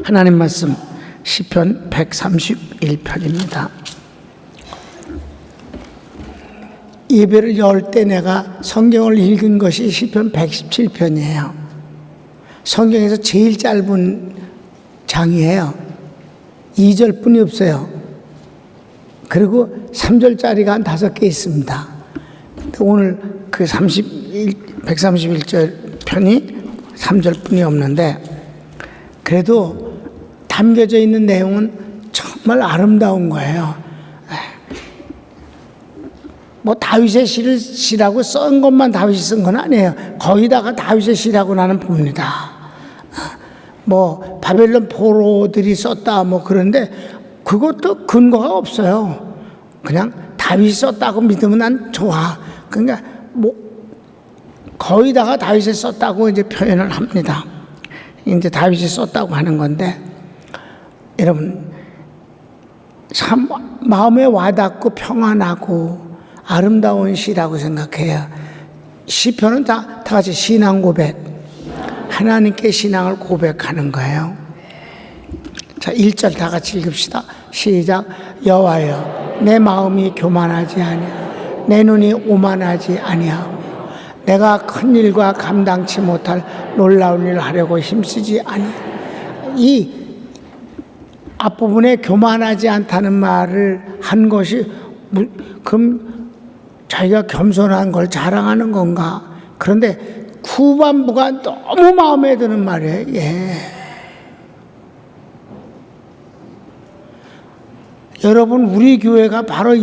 하나님 말씀 시편 131편입니다. 예배를 열 때 내가 성경을 읽은 것이 시편 117편이에요. 성경에서 제일 짧은 장이에요. 2절뿐이 없어요. 그리고 3절짜리가 한 5개 있습니다. 근데 오늘 그 131절 편이 3절뿐이 없는데, 그래도 담겨져 있는 내용은 정말 아름다운 거예요. 뭐 다윗의 시라고 쓴 것만 다윗이 쓴 건 아니에요. 거의 다가 다윗의 시라고 나는 봅니다. 뭐 바벨론 포로들이 썼다 뭐 그런데 그것도 근거가 없어요. 그냥 다윗이 썼다고 믿으면 난 좋아. 그러니까 뭐 거의 다가 다윗이 썼다고 이제 표현을 합니다. 이제 다윗이 썼다고 하는 건데, 여러분 참 마음에 와닿고 평안하고 아름다운 시라고 생각해요. 시편은 다 같이 신앙 고백, 하나님께 신앙을 고백하는 거예요. 자, 1절 다 같이 읽읍시다. 시작. 여호와여, 내 마음이 교만하지 아니하며 내 눈이 오만하지 아니하며 내가 큰 일과 감당치 못할 놀라운 일을 하려고 힘쓰지 아니하며. 이 앞부분에 교만하지 않다는 말을 한 것이 그럼 자기가 겸손한 걸 자랑하는 건가? 그런데 후반부가 너무 마음에 드는 말이에요. 예. 여러분, 우리 교회가 바로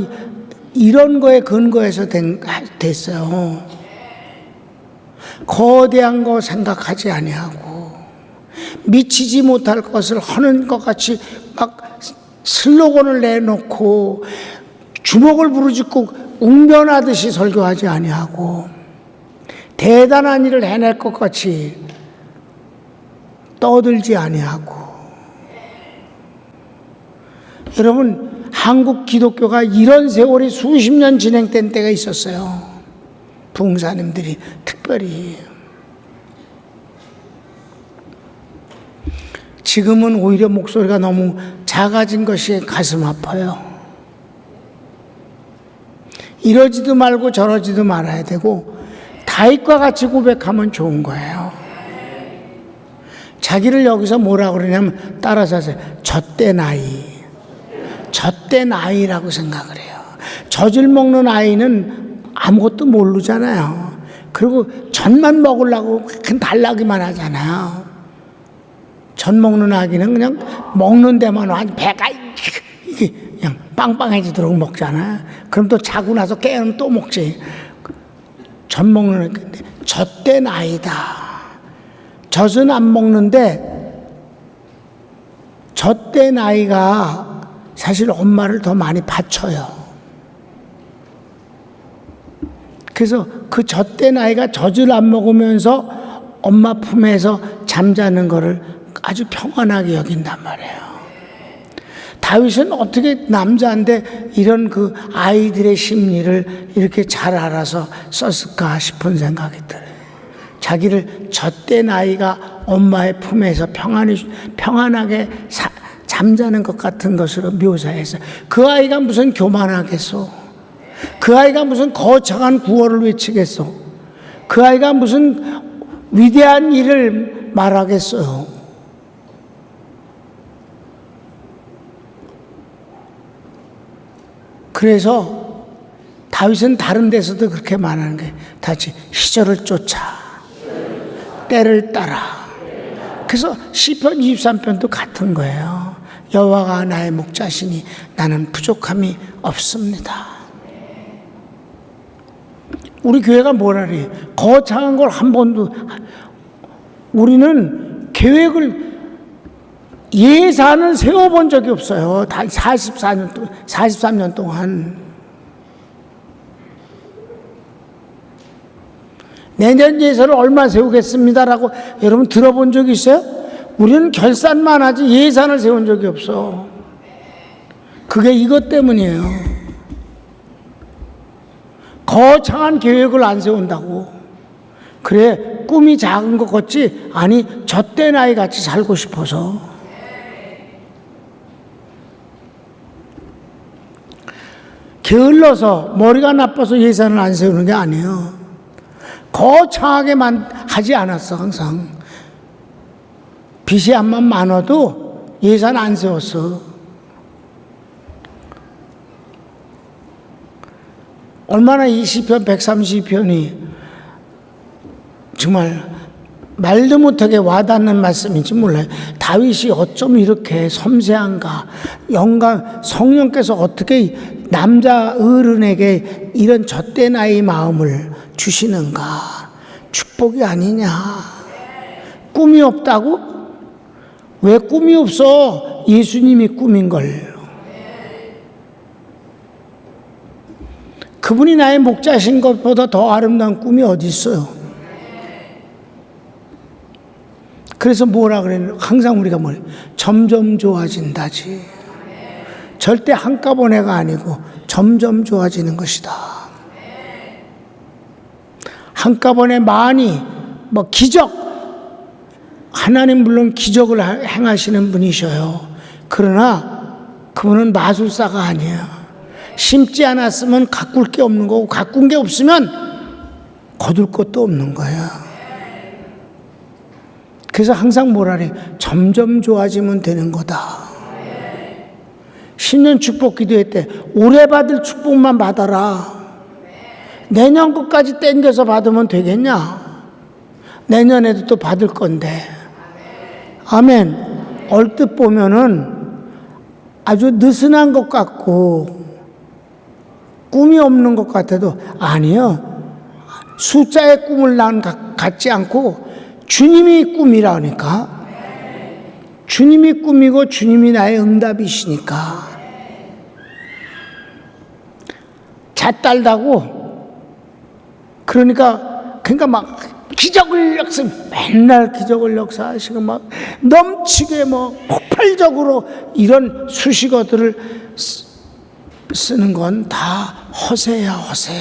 이런 거에 근거해서 됐어요. 거대한 거 생각하지 아니하고 미치지 못할 것을 하는 것 같이 막 슬로건을 내놓고 주먹을 부르짖고 웅변하듯이 설교하지 아니하고 대단한 일을 해낼 것 같이 떠들지 아니하고. 여러분, 한국 기독교가 이런 세월이 수십 년 진행된 때가 있었어요. 부흥사님들이 특별히. 지금은 오히려 목소리가 너무 작아진 것이 가슴 아파요. 이러지도 말고 저러지도 말아야 되고 다윗과 같이 고백하면 좋은 거예요. 자기를 여기서 뭐라 그러냐면 따라서 하세요. 젖된 아이. 젖된 아이라고 생각을 해요. 젖을 먹는 아이는 아무것도 모르잖아요. 그리고 젖만 먹으려고 큰 달라기만 하잖아요. 젖 먹는 아기는 그냥 먹는 데만 아주 배가 이게 그냥 빵빵해지도록 먹잖아. 그럼 또 자고 나서 깨우면 또 먹지. 젖 먹는 건데 젖된 아이다. 젖은 안 먹는데 젖된 아이가 사실 엄마를 더 많이 받쳐요. 그래서 그 젖된 아이가 젖을 안 먹으면서 엄마 품에서 잠자는 거를 아주 평안하게 여긴단 말이에요. 다윗은 어떻게 남자인데 이런 그 아이들의 심리를 이렇게 잘 알아서 썼을까 싶은 생각이 들어요. 자기를 젖된 아이가 엄마의 품에서 평안하게 잠자는 것 같은 것으로 묘사해서, 그 아이가 무슨 교만하겠소? 그 아이가 무슨 거창한 구호를 외치겠소? 그 아이가 무슨 위대한 일을 말하겠어요? 그래서 다윗은 다른 데서도 그렇게 말하는 게 다시 시절을 쫓아 때를 따라. 그래서 시편 23편도 같은 거예요. 여호와가 나의 목자시니 나는 부족함이 없습니다. 우리 교회가 뭐라 그래요? 거창한 걸 한 번도, 우리는 계획을 예산을 세워본 적이 없어요. 다 43년 동안. 내년 예산을 얼마 세우겠습니다라고 여러분 들어본 적이 있어요? 우리는 결산만 하지 예산을 세운 적이 없어. 그게 이것 때문이에요. 거창한 계획을 안 세운다고. 그래, 꿈이 작은 것 같지? 아니, 젖된 아이 같이 살고 싶어서. 게을러서 머리가 나빠서 예산을 안 세우는 게 아니에요. 거창하게만 하지 않았어. 항상 빚이 암만 많아도 예산 안 세웠어. 얼마나 이 시편 132편이 정말 말도 못하게 와닿는 말씀인지 몰라요. 다윗이 어쩜 이렇게 섬세한가. 영감 성령께서 어떻게 남자 어른에게 이런 젖된 아이 마음을 주시는가. 축복이 아니냐. 꿈이 없다고? 왜 꿈이 없어? 예수님이 꿈인걸. 그분이 나의 목자신 것보다 더 아름다운 꿈이 어디 있어요? 그래서 뭐라 그래요? 항상 우리가 뭐래? 점점 좋아진다지. 절대 한꺼번에가 아니고 점점 좋아지는 것이다. 한꺼번에 많이 뭐 기적, 하나님 물론 기적을 행하시는 분이셔요. 그러나 그분은 마술사가 아니에요. 심지 않았으면 가꿀 게 없는 거고, 가꾼 게 없으면 거둘 것도 없는 거예요. 그래서 항상 뭐라 그래? 점점 좋아지면 되는 거다. 신년 축복 기도회 때 올해 받을 축복만 받아라. 내년 것까지 땡겨서 받으면 되겠냐? 내년에도 또 받을 건데. 아멘. 얼뜻 보면은 아주 느슨한 것 같고 꿈이 없는 것 같아도 아니요. 숫자의 꿈을 난 갖지 않고 주님이 꿈이라 하니까. 주님이 꿈이고 주님이 나의 응답이시니까. 잣달다고 그러니까 막 기적을 맨날 기적을 역사하시고 막 넘치게 뭐 폭발적으로 이런 수식어들을 쓰는 건 다 허세야, 허세.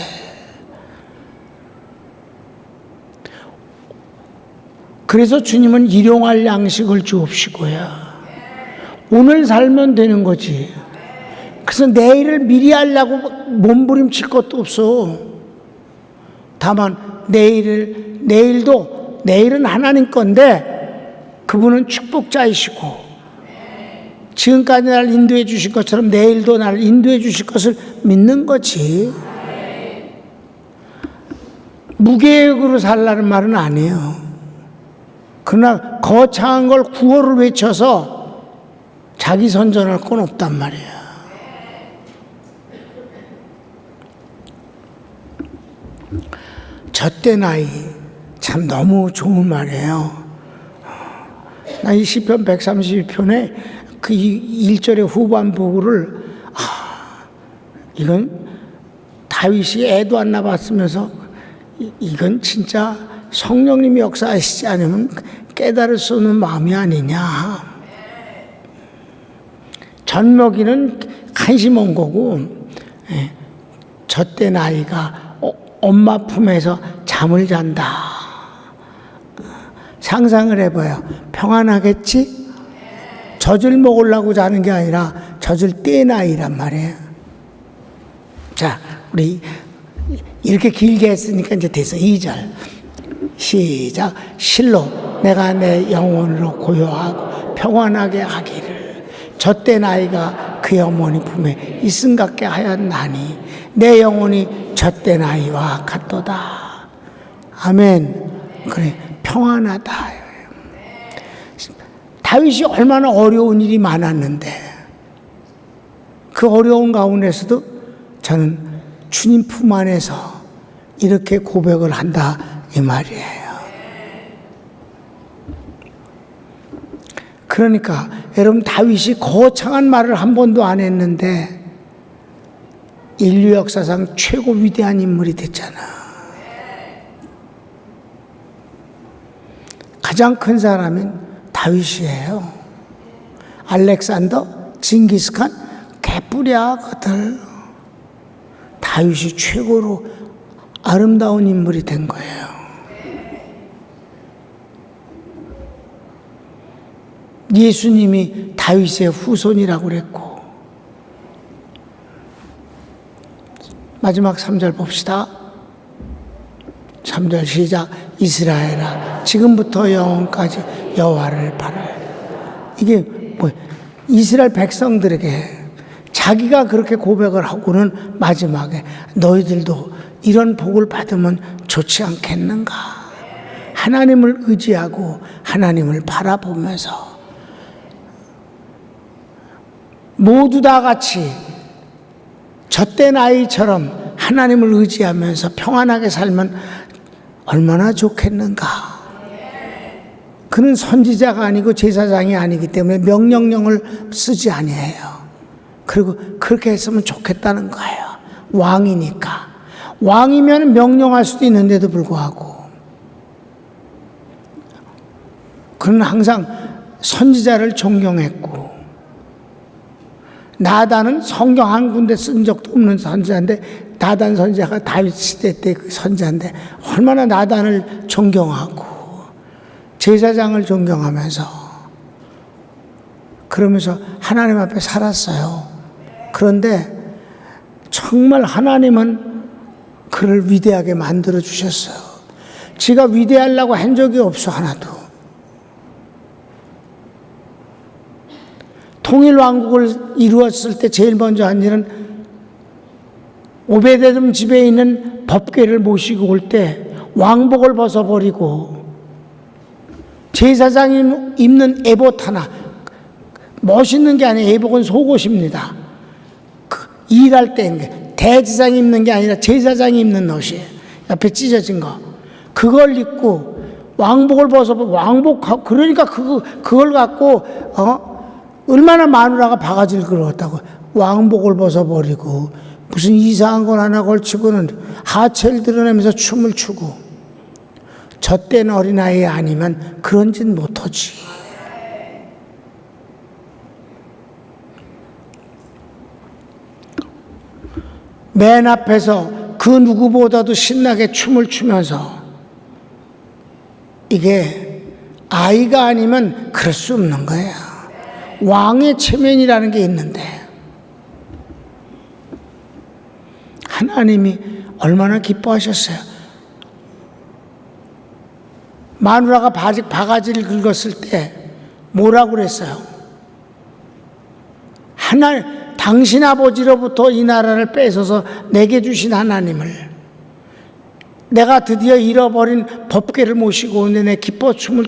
그래서 주님은 일용할 양식을 주옵시고요. 오늘 살면 되는 거지. 그래서 내일을 미리 하려고 몸부림칠 것도 없어. 다만 내일은 하나님 건데 그분은 축복자이시고 지금까지 나를 인도해 주신 것처럼 내일도 나를 인도해 주실 것을 믿는 거지. 무계획으로 살라는 말은 아니에요. 그러나 거창한 걸 구호를 외쳐서 자기 선전할 건 없단 말이에요. 젖된 아이 참 너무 좋은 말이에요. 나 이 시편 132편에 그 1절의 후반부를 이건 다윗이 애도 안 낳았으면서 이건 진짜 성령님이 역사하시지 않으면 깨달을 수 없는 마음이 아니냐. 젖먹이는 관심 온 거고 젖된 아이가 엄마 품에서 잠을 잔다. 상상을 해봐요. 평안하겠지? 젖을 먹으려고 자는 게 아니라 젖을 뗀 아이란 말이에요. 자, 우리 이렇게 길게 했으니까 이제 됐어. 2절 시작. 실로 내가 내 영혼으로 고요하고 평안하게 하기를 젖된 아이가 그의 어머니 품에 있음 같게 하였나니 내 영혼이 젖된 아이와 같도다. 아멘. 그래, 평안하다. 다윗이 얼마나 어려운 일이 많았는데 그 어려운 가운데서도 저는 주님 품 안에서 이렇게 고백을 한다 이 말이에요. 그러니까 여러분 다윗이 거창한 말을 한 번도 안 했는데 인류 역사상 최고 위대한 인물이 됐잖아. 가장 큰 사람은 다윗이에요. 알렉산더, 징기스칸, 개뿌리야 그들. 다윗이 최고로 아름다운 인물이 된 거예요. 예수님이 다윗의 후손이라고 그랬고 마지막 3절 봅시다. 3절 시작. 이스라엘아 지금부터 영원까지 여호와를 바라라. 이게 뭐 이스라엘 백성들에게 자기가 그렇게 고백을 하고는 마지막에 너희들도 이런 복을 받으면 좋지 않겠는가. 하나님을 의지하고 하나님을 바라보면서 모두 다 같이 젖된 아이처럼 하나님을 의지하면서 평안하게 살면 얼마나 좋겠는가. 그는 선지자가 아니고 제사장이 아니기 때문에 명령령을 쓰지 아니해요. 그리고 그렇게 했으면 좋겠다는 거예요. 왕이니까. 왕이면 명령할 수도 있는데도 불구하고 그는 항상 선지자를 존경했고, 나단은 성경 한 군데 쓴 적도 없는 선지자인데, 나단 선지자가 다윗 시대 때 그 선지자인데 얼마나 나단을 존경하고 제사장을 존경하면서 그러면서 하나님 앞에 살았어요. 그런데 정말 하나님은 그를 위대하게 만들어 주셨어요. 지가 위대하려고 한 적이 없어. 하나도. 통일왕국을 이루었을 때 제일 먼저 한 일은 오베데돔 집에 있는 법궤를 모시고 올 때 왕복을 벗어버리고 제사장이 입는 에봇 하나, 멋있는 게 아니에요. 에봇은 속옷입니다. 일할 때 대제사장이 입는 게 아니라 제사장이 입는 옷이에요. 옆에 찢어진 거. 그걸 입고 왕복을 왕복, 그러니까 그걸 갖고 얼마나 마누라가 바가지를 긁었다고. 왕복을 벗어버리고 무슨 이상한 걸 하나 걸치고는 하체를 드러내면서 춤을 추고. 젖된 어린아이 아니면 그런 짓 못하지. 맨 앞에서 그 누구보다도 신나게 춤을 추면서, 이게 아이가 아니면 그럴 수 없는 거야. 왕의 체면이라는 게 있는데 하나님이 얼마나 기뻐하셨어요. 마누라가 바가지를 긁었을 때 뭐라고 그랬어요? 당신 아버지로부터 이 나라를 뺏어서 내게 주신 하나님을 내가 드디어 잃어버린 법궤를 모시고 오는데 내 기뻐 춤을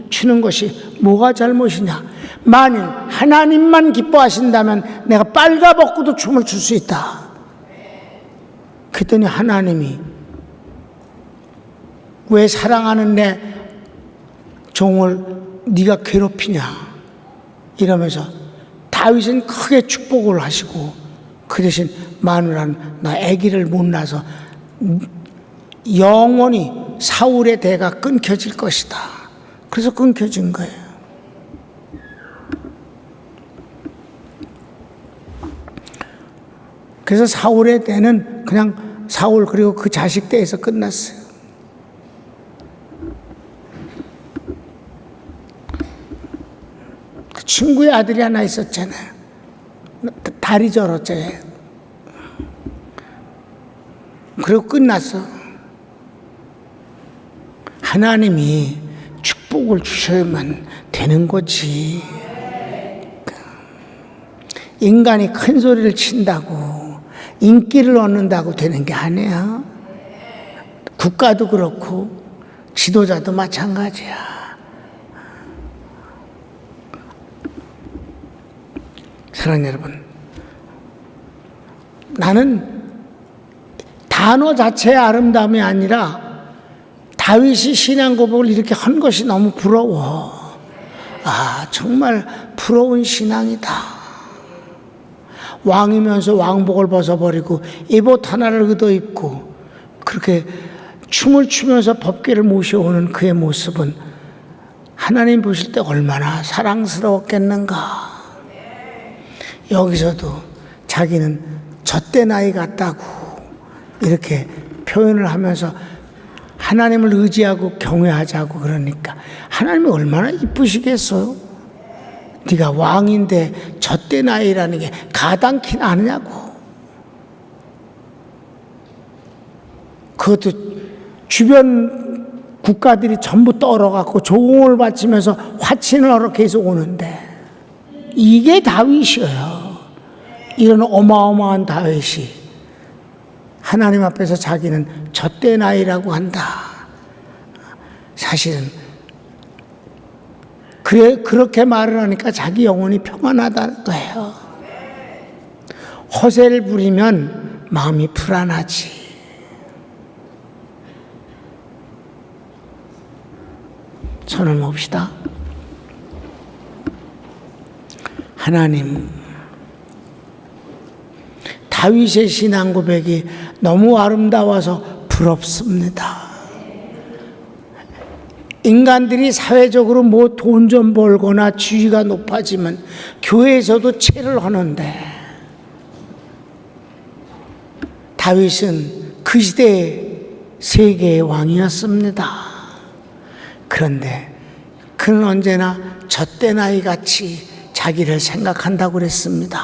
추는 것이 뭐가 잘못이냐. 만일 하나님만 기뻐하신다면 내가 빨가벗고도 춤을 출 수 있다. 그랬더니 하나님이 왜 사랑하는 내 종을 네가 괴롭히냐 이러면서 다윗은 크게 축복을 하시고, 그 대신 마누라는 나 아기를 못 낳아서 영원히 사울의 대가 끊겨질 것이다. 그래서 끊겨진 거예요. 그래서 사울의 대는 그냥 사울 그리고 그 자식 대에서 끝났어요. 그 친구의 아들이 하나 있었잖아요. 다리 저었잖아요. 그리고 끝났어. 하나님이 축복을 주셔야만 되는 거지. 인간이 큰 소리를 친다고 인기를 얻는다고 되는 게 아니야. 국가도 그렇고 지도자도 마찬가지야. 사랑하는 여러분, 나는 단어 자체의 아름다움이 아니라 다윗이 신앙 고백을 이렇게 한 것이 너무 부러워. 아, 정말 부러운 신앙이다. 왕이면서 왕복을 벗어버리고 에봇 하나를 걷어입고 그렇게 춤을 추면서 법궤를 모셔오는 그의 모습은 하나님 보실 때 얼마나 사랑스러웠겠는가. 여기서도 자기는 젖된 아이 같다고 이렇게 표현을 하면서 하나님을 의지하고 경외하자고 그러니까 하나님이 얼마나 이쁘시겠어요? 네가 왕인데 젖된 아이라는 게 가당키나 하느냐고. 그것도 주변 국가들이 전부 떨어갖고 조공을 바치면서 화친을 하러 계속 오는데, 이게 다윗이에요. 이런 어마어마한 다윗이 하나님 앞에서 자기는 젖된 아이라고 한다. 사실은 그렇게 말을 하니까 자기 영혼이 평안하다는 거예요. 허세를 부리면 마음이 불안하지. 손을 봅시다. 하나님, 다윗의 신앙 고백이 너무 아름다워서 부럽습니다. 인간들이 사회적으로 뭐 돈 좀 벌거나 지위가 높아지면 교회에서도 체를 하는데, 다윗은 그 시대의 세계의 왕이었습니다. 그런데 그는 언제나 젖된 아이같이 자기를 생각한다고 그랬습니다.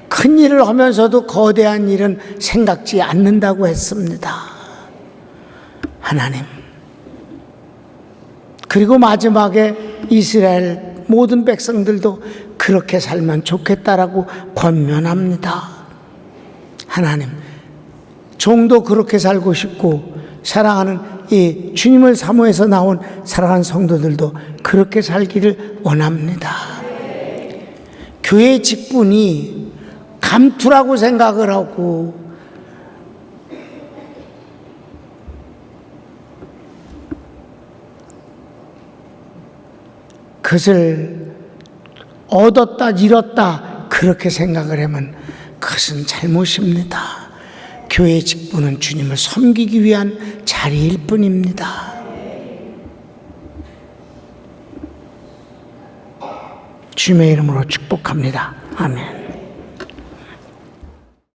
큰 일을 하면서도 거대한 일은 생각지 않는다고 했습니다. 하나님, 그리고 마지막에 이스라엘 모든 백성들도 그렇게 살면 좋겠다라고 권면합니다. 하나님, 종도 그렇게 살고 싶고, 사랑하는 이 주님을 사모해서 나온 사랑하는 성도들도 그렇게 살기를 원합니다. 교회 직분이 감투라고 생각을 하고, 그것을 얻었다 잃었다 그렇게 생각을 하면 그것은 잘못입니다. 교회의 직분은 주님을 섬기기 위한 자리일 뿐입니다. 주님의 이름으로 축복합니다. 아멘.